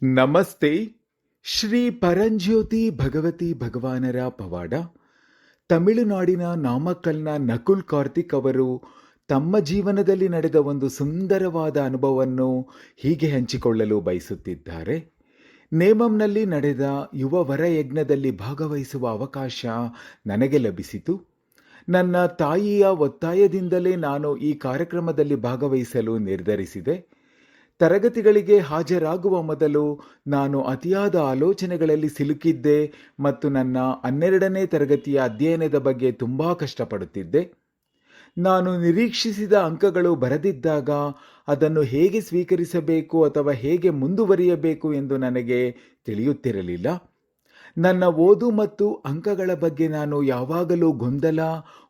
ನಮಸ್ತೆ. ಶ್ರೀ ಪರಂಜ್ಯೋತಿ ಭಗವತಿ ಭಗವಾನರ ಪವಾಡ. ತಮಿಳುನಾಡಿನ ನಾಮಕ್ಕಲ್ನ ನಕುಲ್ ಕಾರ್ತಿಕ್ ಅವರು ತಮ್ಮ ಜೀವನದಲ್ಲಿ ನಡೆದ ಒಂದು ಸುಂದರವಾದ ಅನುಭವವನ್ನು ಹೀಗೆ ಹಂಚಿಕೊಳ್ಳಲು ಬಯಸುತ್ತಿದ್ದಾರೆ. ನೇಮಂನಲ್ಲಿ ನಡೆದ ಯುವ ವರ ಯಜ್ಞದಲ್ಲಿ ಭಾಗವಹಿಸುವ ಅವಕಾಶ ನನಗೆ ಲಭಿಸಿತು. ನನ್ನ ತಾಯಿಯ ಒತ್ತಾಯದಿಂದಲೇ ನಾನು ಈ ಕಾರ್ಯಕ್ರಮದಲ್ಲಿ ಭಾಗವಹಿಸಲು ನಿರ್ಧರಿಸಿದೆ. ತರಗತಿಗಳಿಗೆ ಹಾಜರಾಗುವ ಮೊದಲು ನಾನು ಅತಿಯಾದ ಆಲೋಚನೆಗಳಲ್ಲಿ ಸಿಲುಕಿದ್ದೆ ಮತ್ತು ನನ್ನ 12ನೇ ತರಗತಿಯ ಅಧ್ಯಯನದ ಬಗ್ಗೆ ತುಂಬಾ ಕಷ್ಟಪಡುತ್ತಿದ್ದೆ. ನಾನು ನಿರೀಕ್ಷಿಸಿದ ಅಂಕಗಳು ಬರದಿದ್ದಾಗ ಅದನ್ನು ಹೇಗೆ ಸ್ವೀಕರಿಸಬೇಕು ಅಥವಾ ಹೇಗೆ ಮುಂದುವರಿಯಬೇಕು ಎಂದು ನನಗೆ ತಿಳಿಯುತ್ತಿರಲಿಲ್ಲ. ನನ್ನ ಓದು ಮತ್ತು ಅಂಕಗಳ ಬಗ್ಗೆ ನಾನು ಯಾವಾಗಲೂ ಗೊಂದಲ,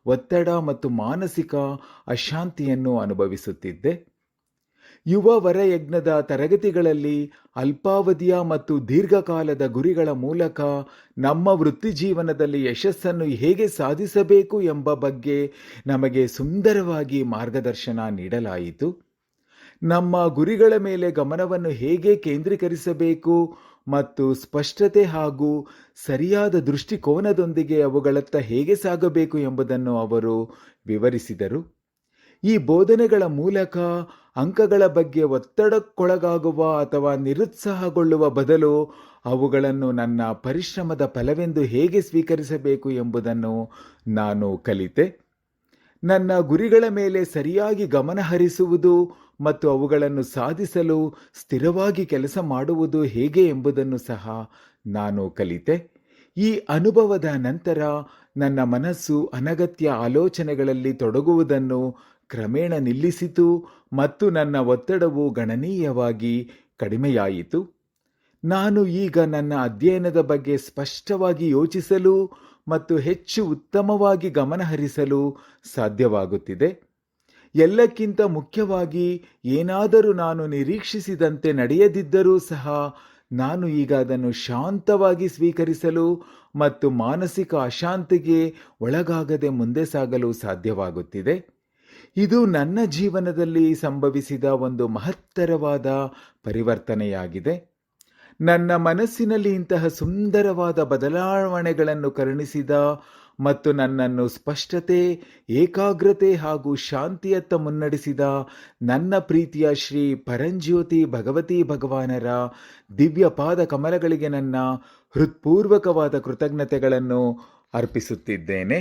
ಒತ್ತಡ ಮತ್ತು ಮಾನಸಿಕ ಅಶಾಂತಿಯನ್ನು ಅನುಭವಿಸುತ್ತಿದ್ದೆ. ಯುವ ವರಯಜ್ಞದ ತರಗತಿಗಳಲ್ಲಿ ಅಲ್ಪಾವಧಿಯ ಮತ್ತು ದೀರ್ಘಕಾಲದ ಗುರಿಗಳ ಮೂಲಕ ನಮ್ಮ ವೃತ್ತಿಜೀವನದಲ್ಲಿ ಯಶಸ್ಸನ್ನು ಹೇಗೆ ಸಾಧಿಸಬೇಕು ಎಂಬ ಬಗ್ಗೆ ನಮಗೆ ಸುಂದರವಾಗಿ ಮಾರ್ಗದರ್ಶನ ನೀಡಲಾಯಿತು. ನಮ್ಮ ಗುರಿಗಳ ಮೇಲೆ ಗಮನವನ್ನು ಹೇಗೆ ಕೇಂದ್ರೀಕರಿಸಬೇಕು ಮತ್ತು ಸ್ಪಷ್ಟತೆ ಹಾಗೂ ಸರಿಯಾದ ದೃಷ್ಟಿಕೋನದೊಂದಿಗೆ ಅವುಗಳತ್ತ ಹೇಗೆ ಸಾಗಬೇಕು ಎಂಬುದನ್ನು ಅವರು ವಿವರಿಸಿದರು. ಈ ಬೋಧನೆಗಳ ಮೂಲಕ ಅಂಕಗಳ ಬಗ್ಗೆ ಒತ್ತಡಕ್ಕೊಳಗಾಗುವ ಅಥವಾ ನಿರುತ್ಸಾಹಗೊಳ್ಳುವ ಬದಲು ಅವುಗಳನ್ನು ನನ್ನ ಪರಿಶ್ರಮದ ಫಲವೆಂದು ಹೇಗೆ ಸ್ವೀಕರಿಸಬೇಕು ಎಂಬುದನ್ನು ನಾನು ಕಲಿತೆ. ನನ್ನ ಗುರಿಗಳ ಮೇಲೆ ಸರಿಯಾಗಿ ಗಮನ ಹರಿಸುವುದು ಮತ್ತು ಅವುಗಳನ್ನು ಸಾಧಿಸಲು ಸ್ಥಿರವಾಗಿ ಕೆಲಸ ಮಾಡುವುದು ಹೇಗೆ ಎಂಬುದನ್ನು ಸಹ ನಾನು ಕಲಿತೆ. ಈ ಅನುಭವದ ನಂತರ ನನ್ನ ಮನಸ್ಸು ಅನಗತ್ಯ ಆಲೋಚನೆಗಳಲ್ಲಿ ತೊಡಗುವುದನ್ನು ಕ್ರಮೇಣ ನಿಲ್ಲಿಸಿತು ಮತ್ತು ನನ್ನ ಒತ್ತಡವು ಗಣನೀಯವಾಗಿ ಕಡಿಮೆಯಾಯಿತು. ನಾನು ಈಗ ನನ್ನ ಅಧ್ಯಯನದ ಬಗ್ಗೆ ಸ್ಪಷ್ಟವಾಗಿ ಯೋಚಿಸಲು ಮತ್ತು ಹೆಚ್ಚು ಉತ್ತಮವಾಗಿ ಗಮನಹರಿಸಲು ಸಾಧ್ಯವಾಗುತ್ತಿದೆ. ಎಲ್ಲಕ್ಕಿಂತ ಮುಖ್ಯವಾಗಿ, ಏನಾದರೂ ನಾನು ನಿರೀಕ್ಷಿಸಿದಂತೆ ನಡೆಯದಿದ್ದರೂ ಸಹ ನಾನು ಈಗ ಅದನ್ನು ಶಾಂತವಾಗಿ ಸ್ವೀಕರಿಸಲು ಮತ್ತು ಮಾನಸಿಕ ಅಶಾಂತಿಗೆ ಒಳಗಾಗದೆ ಮುಂದೆ ಸಾಗಲು ಸಾಧ್ಯವಾಗುತ್ತಿದೆ. ಇದು ನನ್ನ ಜೀವನದಲ್ಲಿ ಸಂಭವಿಸಿದ ಒಂದು ಮಹತ್ತರವಾದ ಪರಿವರ್ತನೆಯಾಗಿದೆ. ನನ್ನ ಮನಸ್ಸಿನಲ್ಲಿ ಇಂತಹ ಸುಂದರವಾದ ಬದಲಾವಣೆಗಳನ್ನು ಕರುಣಿಸಿದ ಮತ್ತು ನನ್ನನ್ನು ಸ್ಪಷ್ಟತೆ, ಏಕಾಗ್ರತೆ ಹಾಗೂ ಶಾಂತಿಯತ್ತ ಮುನ್ನಡೆಸಿದ ನನ್ನ ಪ್ರೀತಿಯ ಶ್ರೀ ಪರಂಜ್ಯೋತಿ ಭಗವತಿ ಭಗವಾನರ ದಿವ್ಯ ಪಾದ ಕಮಲಗಳಿಗೆ ನನ್ನ ಹೃತ್ಪೂರ್ವಕವಾದ ಕೃತಜ್ಞತೆಗಳನ್ನು ಅರ್ಪಿಸುತ್ತಿದ್ದೇನೆ.